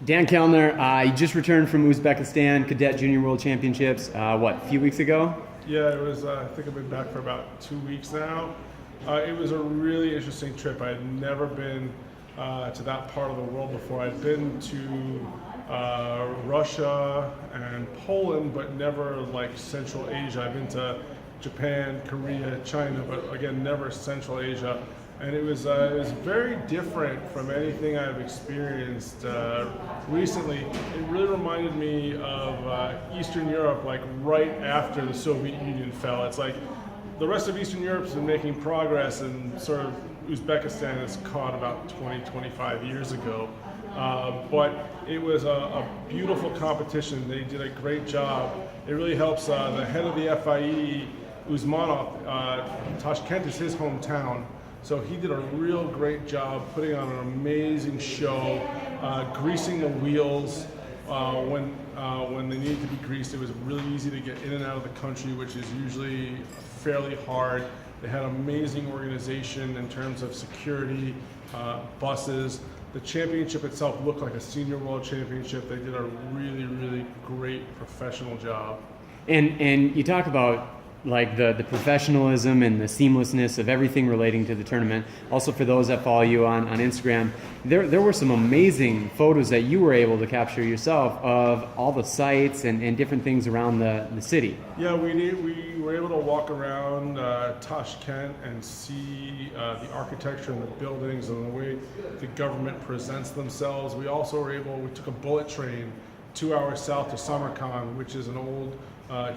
Dan Kellner, you just returned from Uzbekistan Cadet Junior World Championships, a few weeks ago? Yeah, it was, I think I've been back for about 2 weeks now. It was a really interesting trip. I had never been to that part of the world before. I'd been to Russia and Poland, but never like Central Asia. I've been to Japan, Korea, China, but again, never Central Asia. And it was very different from anything I've experienced recently. It really reminded me of Eastern Europe, like right after the Soviet Union fell. It's like the rest of Eastern Europe's been making progress, and sort of Uzbekistan is caught about 20, 25 years ago. But it was a beautiful competition. They did a great job. It really helps the head of the FIE, Usmanov, Tashkent is his hometown. So he did a real great job putting on an amazing show, greasing the wheels when they needed to be greased. It was really easy to get in and out of the country, which is usually fairly hard. They had amazing organization in terms of security, buses. The championship itself looked like a senior world championship. They did a really, really great professional job. And you talk about like the professionalism and the seamlessness of everything relating to the tournament. Also, for those that follow you on Instagram, there were some amazing photos that you were able to capture yourself of all the sites and different things around the city. Yeah, we were able to walk around Tashkent and see the architecture and the buildings and the way the government presents themselves. We took a bullet train 2 hours south to Samarkand, which is an old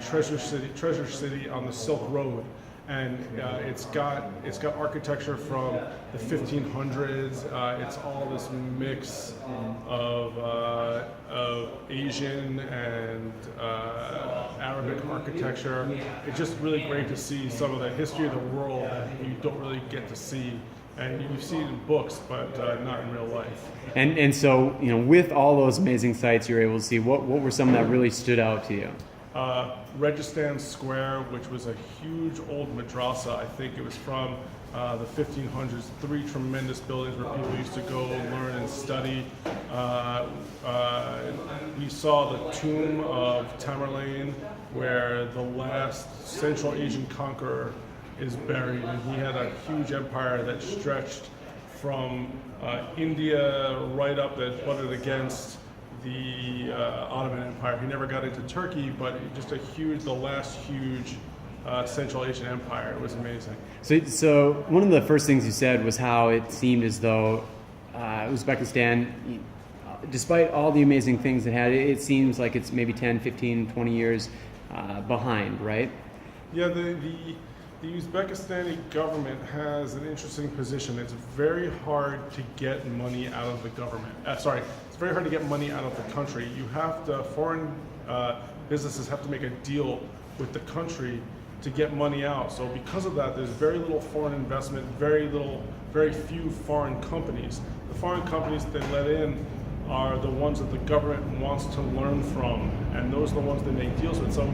treasure city on the Silk Road, and it's got architecture from the 1500s. It's all this mix of Asian and Arabic architecture. It's just really great to see some of the history of the world that you don't really get to see. And you see it in books, but not in real life. And so, with all those amazing sites you were able to see, what were some that really stood out to you? Registan Square, which was a huge old madrasa. I think it was from the 1500s. 3 tremendous buildings where people used to go learn and study. We saw the tomb of Tamerlane, where the last Central Asian conqueror is buried, and he had a huge empire that stretched from India right up that butted against the Ottoman Empire. He never got into Turkey, but just the last huge Central Asian empire. It was amazing. So one of the first things you said was how it seemed as though Uzbekistan, despite all the amazing things it had, it seems like it's maybe 10, 15, 20 years behind, right? Yeah, the Uzbekistani government has an interesting position. It's very hard to get money out of the government. It's very hard to get money out of the country. Foreign businesses have to make a deal with the country to get money out. So because of that, there's very little foreign investment, very few foreign companies. The foreign companies that they let in are the ones that the government wants to learn from, and those are the ones they make deals with. So,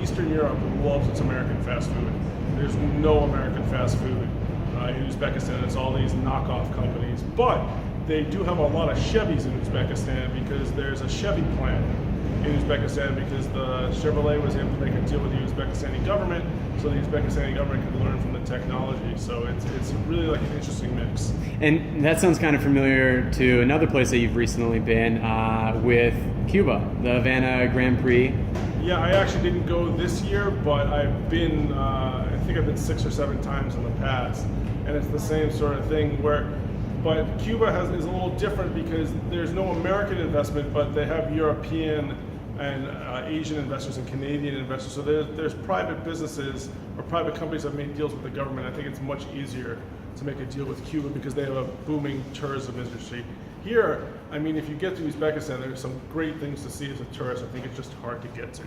Eastern Europe loves its American fast food. There's no American fast food in Uzbekistan. It's all these knockoff companies. But they do have a lot of Chevys in Uzbekistan, because there's a Chevy plant in Uzbekistan, because the Chevrolet was able to make a deal with the Uzbekistani government, so the Uzbekistani government could learn from the technology. So it's really like an interesting mix. And that sounds kind of familiar to another place that you've recently been, with Cuba, the Havana Grand Prix. Yeah, I actually didn't go this year, but I've been, I think I've been 6 or 7 times in the past, and it's the same sort of thing but Cuba is a little different because there's no American investment, but they have European and Asian investors and Canadian investors. So there's private businesses or private companies that make deals with the government. I think it's much easier to make a deal with Cuba because they have a booming tourism industry. Here, if you get to Uzbekistan, there's some great things to see as a tourist. I think it's just hard to get to.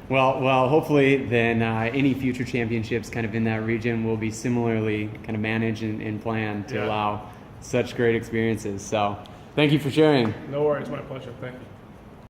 Well, hopefully then any future championships kind of in that region will be similarly kind of managed and planned to allow such great experiences. So thank you for sharing. No worries, my pleasure. Thank you.